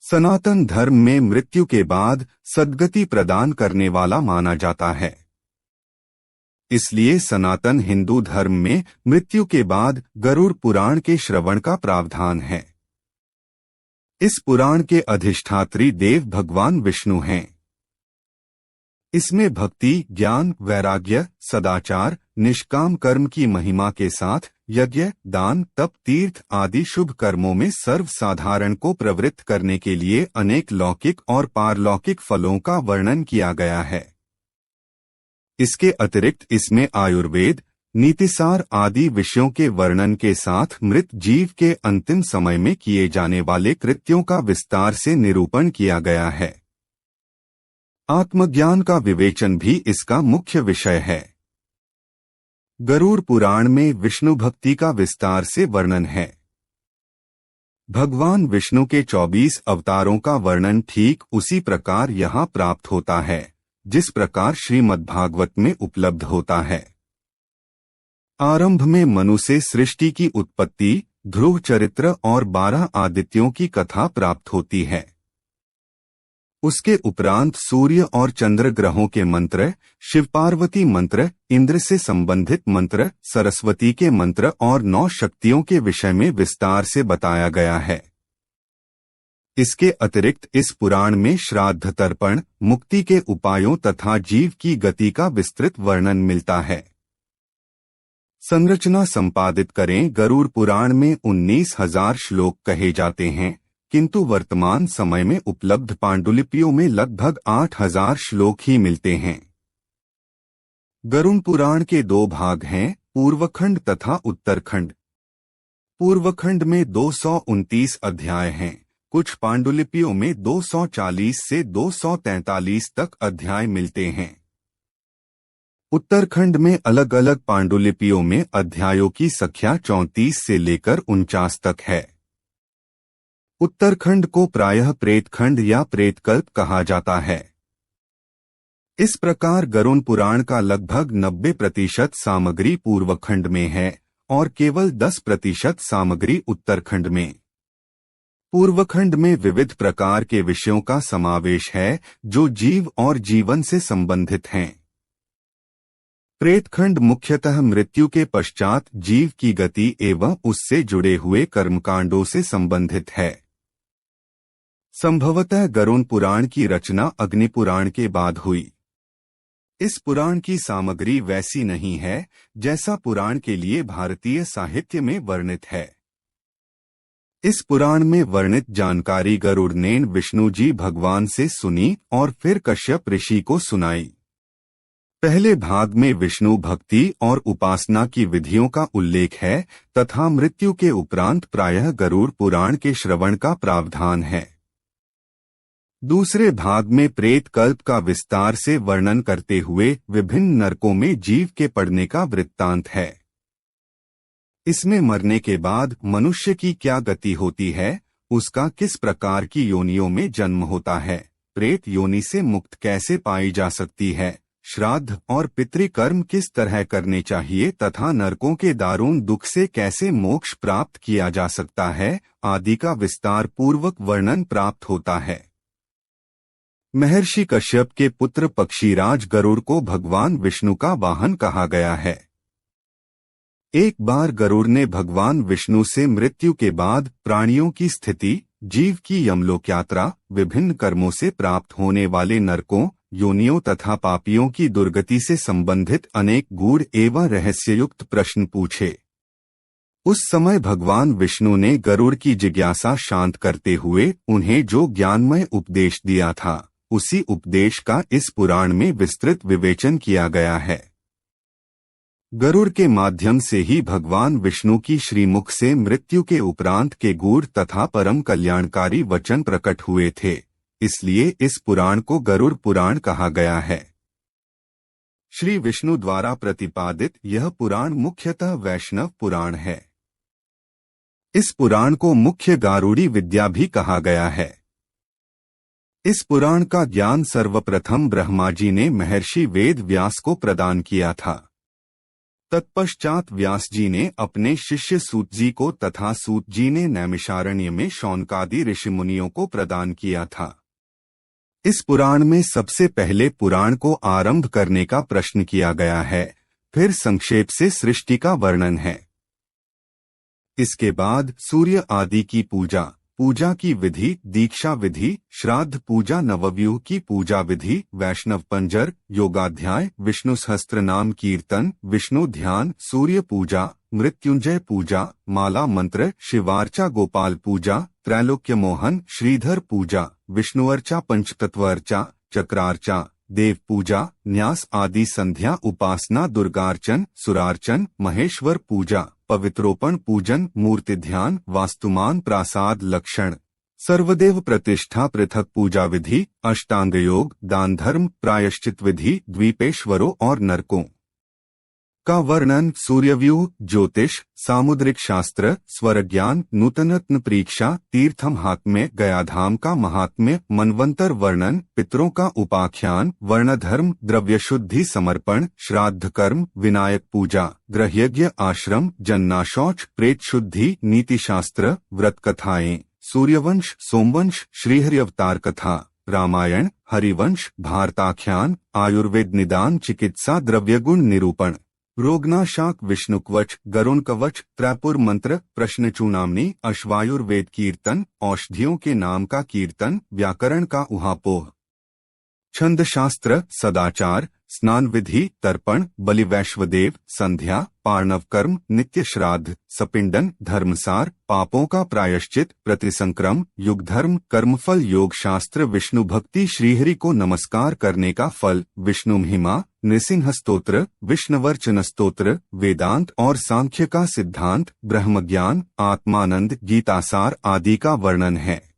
सनातन धर्म में मृत्यु के बाद सद्गति प्रदान करने वाला माना जाता है। इसलिए सनातन हिंदू धर्म में मृत्यु के बाद गरुड़ पुराण के श्रवण का प्रावधान है। इस पुराण के अधिष्ठात्री देव भगवान विष्णु हैं। इसमें भक्ति, ज्ञान, वैराग्य, सदाचार, निष्काम कर्म की महिमा के साथ यज्ञ, दान, तप, तीर्थ आदि शुभ कर्मों में सर्वसाधारण को प्रवृत्त करने के लिए अनेक लौकिक और पारलौकिक फलों का वर्णन किया गया है। इसके अतिरिक्त इसमें आयुर्वेद, नीतिसार आदि विषयों के वर्णन के साथ मृत जीव के अंतिम समय में किए जाने वाले कृत्यों का विस्तार से निरूपण किया गया है। आत्मज्ञान का विवेचन भी इसका मुख्य विषय है। गरुड़ पुराण में विष्णु भक्ति का विस्तार से वर्णन है। भगवान विष्णु के 24 अवतारों का वर्णन ठीक उसी प्रकार यहाँ प्राप्त होता है जिस प्रकार श्रीमद्भागवत में उपलब्ध होता है। आरंभ में मनु से सृष्टि की उत्पत्ति, ध्रुव चरित्र और 12 आदित्यों की कथा प्राप्त होती है। उसके उपरांत सूर्य और चंद्र ग्रहों के मंत्र, शिव पार्वती मंत्र, इंद्र से संबंधित मंत्र, सरस्वती के मंत्र और 9 शक्तियों के विषय में विस्तार से बताया गया है। इसके अतिरिक्त इस पुराण में श्राद्ध तर्पण, मुक्ति के उपायों तथा जीव की गति का विस्तृत वर्णन मिलता है। संरचना संपादित करें। गरुड़ पुराण में 19,000 श्लोक कहे जाते हैं, किंतु वर्तमान समय में उपलब्ध पांडुलिपियों में लगभग 8,000 श्लोक ही मिलते हैं। गरुड़ पुराण के 2 भाग हैं, पूर्वखंड तथा उत्तरखंड। पूर्वखंड में 229 अध्याय हैं। कुछ पांडुलिपियों में 240 से 243 तक अध्याय मिलते हैं। उत्तरखंड में अलग अलग पांडुलिपियों में अध्यायों की संख्या 34 से लेकर 49 तक है। उत्तरखंड को प्रायः प्रेतखंड या प्रेतकल्प कहा जाता है। इस प्रकार गरुड़ पुराण का लगभग 90% सामग्री पूर्वखंड में है और केवल 10% सामग्री उत्तरखंड में। पूर्वखंड में विविध प्रकार के विषयों का समावेश है जो जीव और जीवन से संबंधित हैं। प्रेतखंड मुख्यतः मृत्यु के पश्चात जीव की गति एवं उससे जुड़े हुए कर्मकांडों से संबंधित है। संभवतः गरुड़ पुराण की रचना अग्नि पुराण के बाद हुई। इस पुराण की सामग्री वैसी नहीं है जैसा पुराण के लिए भारतीय साहित्य में वर्णित है। इस पुराण में वर्णित जानकारी गरुड़ ने विष्णु जी भगवान से सुनी और फिर कश्यप ऋषि को सुनाई। पहले भाग में विष्णु भक्ति और उपासना की विधियों का उल्लेख है तथा मृत्यु के उपरांत प्रायः गरुड़ पुराण के श्रवण का प्रावधान है। दूसरे भाग में प्रेत कल्प का विस्तार से वर्णन करते हुए विभिन्न नरकों में जीव के पड़ने का वृत्तांत है। इसमें मरने के बाद मनुष्य की क्या गति होती है, उसका किस प्रकार की योनियों में जन्म होता है, प्रेत योनि से मुक्त कैसे पाई जा सकती है, श्राद्ध और पितृकर्म किस तरह करने चाहिए तथा नरकों के दारुण दुख से कैसे मोक्ष प्राप्त किया जा सकता है आदि का विस्तार पूर्वक वर्णन प्राप्त होता है। महर्षि कश्यप के पुत्र पक्षीराज गरुड़ को भगवान विष्णु का वाहन कहा गया है। एक बार गरुड़ ने भगवान विष्णु से मृत्यु के बाद प्राणियों की स्थिति, जीव की यमलोक यात्रा, विभिन्न कर्मों से प्राप्त होने वाले नरकों, योनियों तथा पापियों की दुर्गति से संबंधित अनेक गूढ़ एवं रहस्ययुक्त प्रश्न पूछे। उस समय भगवान विष्णु ने गरुड़ की जिज्ञासा शांत करते हुए उन्हें जो ज्ञानमय उपदेश दिया था, उसी उपदेश का इस पुराण में विस्तृत विवेचन किया गया है। गरुड़ के माध्यम से ही भगवान विष्णु की श्रीमुख से मृत्यु के उपरांत के गूढ़ तथा परम कल्याणकारी वचन प्रकट हुए थे, इसलिए इस पुराण को गरुड़ पुराण कहा गया है। श्री विष्णु द्वारा प्रतिपादित यह पुराण मुख्यतः वैष्णव पुराण है। इस पुराण को मुख्य गारुड़ी विद्या भी कहा गया है। इस पुराण का ज्ञान सर्वप्रथम ब्रह्मा जी ने महर्षि वेद व्यास को प्रदान किया था। तत्पश्चात व्यास जी ने अपने शिष्य सूत जी को तथा सूत जी ने नैमिषारण्य में शौनकादि ऋषिमुनियों को प्रदान किया था। इस पुराण में सबसे पहले पुराण को आरंभ करने का प्रश्न किया गया है, फिर संक्षेप से सृष्टि का वर्णन है। इसके बाद सूर्य आदि की पूजा, पूजा की विधि, दीक्षा विधि, श्राद्ध पूजा, नवव्यूह की पूजा विधि, वैष्णव पंजर, योगाध्याय, विष्णु सहस्त्र नाम कीर्तन, विष्णु ध्यान, सूर्य पूजा, मृत्युंजय पूजा, माला मंत्र, शिवार्चा, गोपाल पूजा, त्रैलोक्य मोहन, श्रीधर पूजा, विष्णुअर्चा, पंचतत्वर्चा, चक्रार्चा, देव पूजा, न्यास आदि संध्या उपासना, दुर्गार्चन, सुरार्चन, महेश्वर पूजा, पवित्रोपण पूजन, मूर्ति ध्यान, वास्तुमान, प्रासाद लक्षण, सर्वदेव प्रतिष्ठा, पृथक पूजा विधि, अष्टांग योग, दान धर्म, प्रायश्चित विधि, द्वीपेश्वरों और नरकों का वर्णन, सूर्यव्यूह, ज्योतिष, सामुद्रिक शास्त्र, स्वर ज्ञान, नूतनत्न परीक्षा, तीर्थम हात्म्य, गयाधाम का महात्म्य, मनवंतर वर्णन, पितरों का उपाख्यान, वर्णधर्म, द्रव्य शुद्धि, समर्पण, श्राद्ध कर्म, विनायक पूजा, गृहयज्ञ, आश्रम, जन्नाशौच, प्रेत शुद्धि, नीति शास्त्र, व्रत कथाएं, सूर्यवंश, सोमवंश, श्रीहरि अवतार कथा, रामायण, हरिवंश, भारताख्यान, आयुर्वेद निदान, चिकित्सा, द्रव्यगुण निरूपण, रोगनाशाक, विष्णुकवच, गरुण कवच, त्रैपुर मंत्र, प्रश्न चूड़ामणि, अश्वायुर्वेद कीर्तन, औषधियों के नाम का कीर्तन, व्याकरण का उहापोह, छंद शास्त्र, सदाचार, स्नान विधि, तर्पण, बलि, वैश्वदेव, संध्या, पार्णव कर्म, नित्य श्राद्ध, सपिंडन, धर्मसार, पापों का प्रायश्चित, प्रतिसंक्रम, युग धर्म, कर्मफल, योग शास्त्र, विष्णु भक्ति, श्रीहरि को नमस्कार करने का फल, विष्णु महिमा, नृसिंह स्तोत्र, विष्णुवर्चन स्तोत्र, वेदांत और सांख्य का सिद्धांत, ब्रह्मज्ञान, आत्मानंद, गीतासार आदि का वर्णन है।